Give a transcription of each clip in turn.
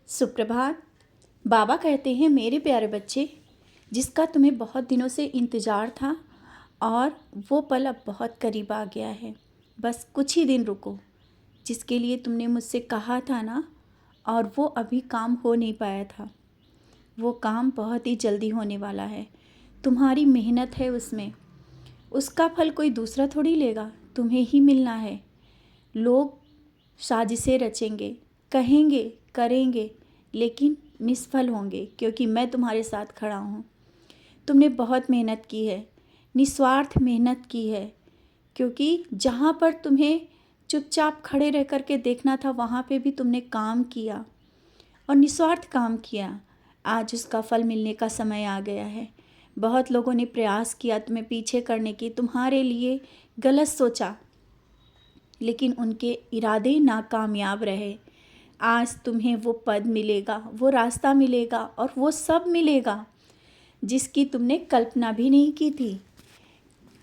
सुप्रभात। बाबा कहते हैं, मेरे प्यारे बच्चे, जिसका तुम्हें बहुत दिनों से इंतज़ार था और वो पल अब बहुत करीब आ गया है। बस कुछ ही दिन रुको। जिसके लिए तुमने मुझसे कहा था ना, और वो अभी काम हो नहीं पाया था, वो काम बहुत ही जल्दी होने वाला है। तुम्हारी मेहनत है उसमें, उसका फल कोई दूसरा थोड़ी लेगा, तुम्हें ही मिलना है। लोग साजिशें रचेंगे, कहेंगे, करेंगे, लेकिन निष्फल होंगे, क्योंकि मैं तुम्हारे साथ खड़ा हूँ। तुमने बहुत मेहनत की है, निस्वार्थ मेहनत की है, क्योंकि जहाँ पर तुम्हें चुपचाप खड़े रह कर के देखना था, वहाँ पे भी तुमने काम किया और निस्वार्थ काम किया। आज उसका फल मिलने का समय आ गया है। बहुत लोगों ने प्रयास किया तुम्हें पीछे करने की, तुम्हारे लिए गलत सोचा, लेकिन उनके इरादे नाकामयाब रहे। आज तुम्हें वो पद मिलेगा, वो रास्ता मिलेगा और वो सब मिलेगा जिसकी तुमने कल्पना भी नहीं की थी।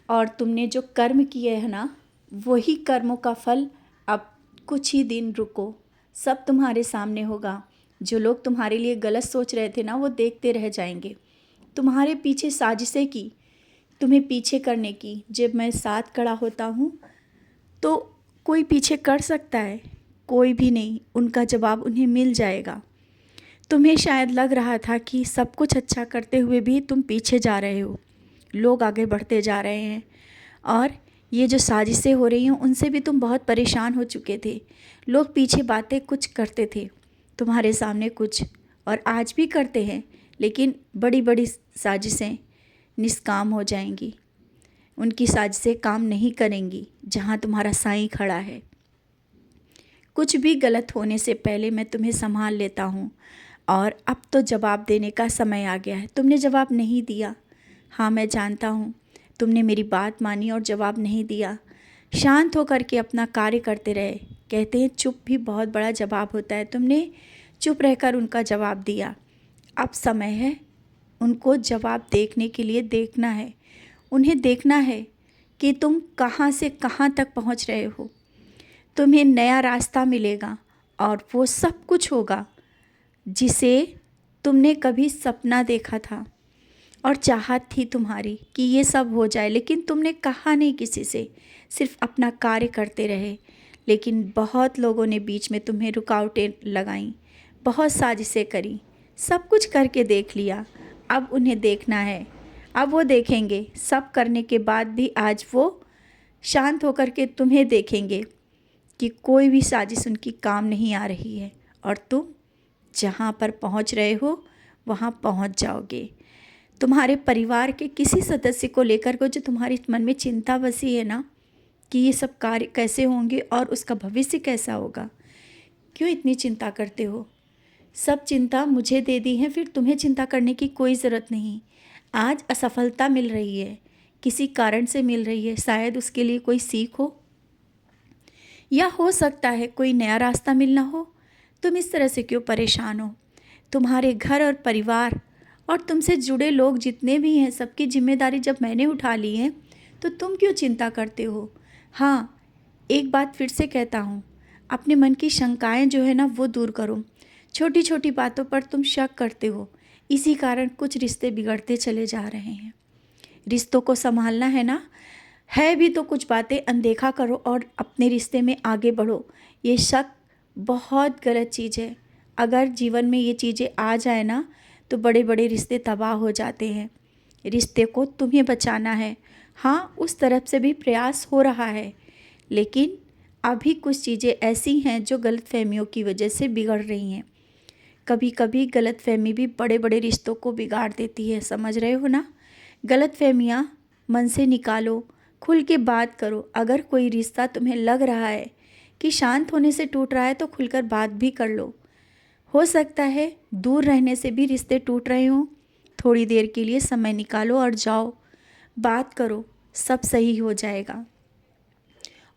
और तुमने जो कर्म किए हैं ना, वही कर्मों का फल अब कुछ ही दिन रुको, सब तुम्हारे सामने होगा। जो लोग तुम्हारे लिए गलत सोच रहे थे ना, वो देखते रह जाएंगे। तुम्हारे पीछे साजिशें की, तुम्हें पीछे करने की। जब मैं साथ खड़ा होता हूँ तो कोई पीछे कर सकता है? कोई भी नहीं। उनका जवाब उन्हें मिल जाएगा। तुम्हें शायद लग रहा था कि सब कुछ अच्छा करते हुए भी तुम पीछे जा रहे हो, लोग आगे बढ़ते जा रहे हैं, और ये जो साजिशें हो रही हैं उनसे भी तुम बहुत परेशान हो चुके थे। लोग पीछे बातें कुछ करते थे तुम्हारे सामने कुछ, और आज भी करते हैं, लेकिन बड़ी बड़ी साजिशें निष्काम हो जाएंगी। उनकी साजिशें काम नहीं करेंगी जहाँ तुम्हारा साईं खड़ा है। कुछ भी गलत होने से पहले मैं तुम्हें संभाल लेता हूँ, और अब तो जवाब देने का समय आ गया है। तुमने जवाब नहीं दिया, हाँ मैं जानता हूँ, तुमने मेरी बात मानी और जवाब नहीं दिया। शांत होकर के अपना कार्य करते रहे। कहते हैं चुप भी बहुत बड़ा जवाब होता है। तुमने चुप रहकर उनका जवाब दिया। अब समय है उनको जवाब देखने के लिए। देखना है, उन्हें देखना है कि तुम कहाँ से कहाँ तक पहुँच रहे हो। तुम्हें नया रास्ता मिलेगा और वो सब कुछ होगा जिसे तुमने कभी सपना देखा था और चाहत थी तुम्हारी कि ये सब हो जाए, लेकिन तुमने कहा नहीं किसी से, सिर्फ अपना कार्य करते रहे। लेकिन बहुत लोगों ने बीच में तुम्हें रुकावटें लगाईं, बहुत साजिशें करी, सब कुछ करके देख लिया। अब उन्हें देखना है, अब वो देखेंगे। सब करने के बाद भी आज वो शांत होकर के तुम्हें देखेंगे कि कोई भी साजिश उनकी काम नहीं आ रही है, और तुम जहाँ पर पहुँच रहे हो वहाँ पहुँच जाओगे। तुम्हारे परिवार के किसी सदस्य को लेकर को जो तुम्हारे मन में चिंता बसी है ना, कि ये सब कार्य कैसे होंगे और उसका भविष्य कैसा होगा, क्यों इतनी चिंता करते हो? सब चिंता मुझे दे दी है, फिर तुम्हें चिंता करने की कोई ज़रूरत नहीं। आज असफलता मिल रही है, किसी कारण से मिल रही है, शायद उसके लिए कोई सीख हो, या हो सकता है कोई नया रास्ता मिलना हो। तुम इस तरह से क्यों परेशान हो? तुम्हारे घर और परिवार और तुमसे जुड़े लोग जितने भी हैं, सबकी जिम्मेदारी जब मैंने उठा ली है, तो तुम क्यों चिंता करते हो? हाँ, एक बात फिर से कहता हूँ, अपने मन की शंकाएं जो है ना, वो दूर करो। छोटी छोटी बातों पर तुम शक करते हो, इसी कारण कुछ रिश्ते बिगड़ते चले जा रहे हैं। रिश्तों को संभालना है ना, है भी तो कुछ बातें अनदेखा करो और अपने रिश्ते में आगे बढ़ो। ये शक बहुत गलत चीज़ है। अगर जीवन में ये चीज़ें आ जाए ना, तो बड़े बड़े रिश्ते तबाह हो जाते हैं। रिश्ते को तुम्हें बचाना है। हाँ, उस तरफ से भी प्रयास हो रहा है, लेकिन अभी कुछ चीज़ें ऐसी हैं जो गलतफहमियों की वजह से बिगड़ रही हैं। कभी कभी गलतफहमी भी बड़े बड़े रिश्तों को बिगाड़ देती है, समझ रहे हो ना? गलतफहमियाँ मन से निकालो, खुल के बात करो। अगर कोई रिश्ता तुम्हें लग रहा है कि शांत होने से टूट रहा है, तो खुलकर बात भी कर लो। हो सकता है दूर रहने से भी रिश्ते टूट रहे हों। थोड़ी देर के लिए समय निकालो और जाओ, बात करो, सब सही हो जाएगा।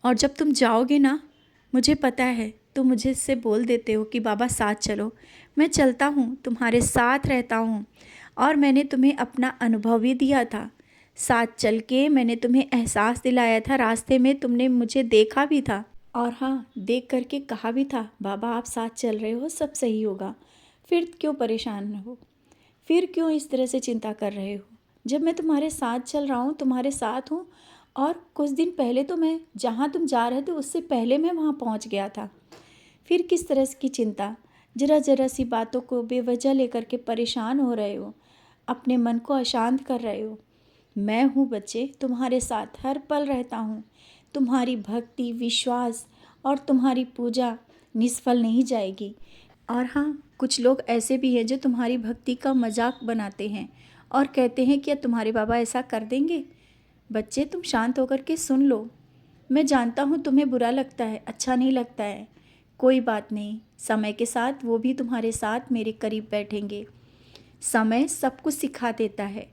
और जब तुम जाओगे ना, मुझे पता है तुम मुझे से बोल देते हो कि बाबा साथ चलो। मैं चलता हूँ, तुम्हारे साथ रहता हूँ, और मैंने तुम्हें अपना अनुभव भी दिया था। साथ चल के मैंने तुम्हें एहसास दिलाया था, रास्ते में तुमने मुझे देखा भी था, और हाँ, देख करके कहा भी था, बाबा आप साथ चल रहे हो, सब सही होगा। फिर क्यों परेशान हो? फिर क्यों इस तरह से चिंता कर रहे हो? जब मैं तुम्हारे साथ चल रहा हूँ, तुम्हारे साथ हूँ, और कुछ दिन पहले तो मैं जहाँ तुम जा रहे थे उससे पहले मैं वहाँ पहुँच गया था। फिर किस तरह की चिंता? ज़रा-ज़रा सी बातों को बेवजह लेकर के परेशान हो रहे हो, अपने मन को अशांत कर रहे हो। मैं हूँ बच्चे, तुम्हारे साथ हर पल रहता हूँ। तुम्हारी भक्ति, विश्वास और तुम्हारी पूजा निष्फल नहीं जाएगी। और हाँ, कुछ लोग ऐसे भी हैं जो तुम्हारी भक्ति का मजाक बनाते हैं और कहते हैं क्या तुम्हारे बाबा ऐसा कर देंगे? बच्चे, तुम शांत होकर के सुन लो। मैं जानता हूँ तुम्हें बुरा लगता है, अच्छा नहीं लगता है। कोई बात नहीं, समय के साथ वो भी तुम्हारे साथ मेरे करीब बैठेंगे। समय सब कुछ सिखा देता है।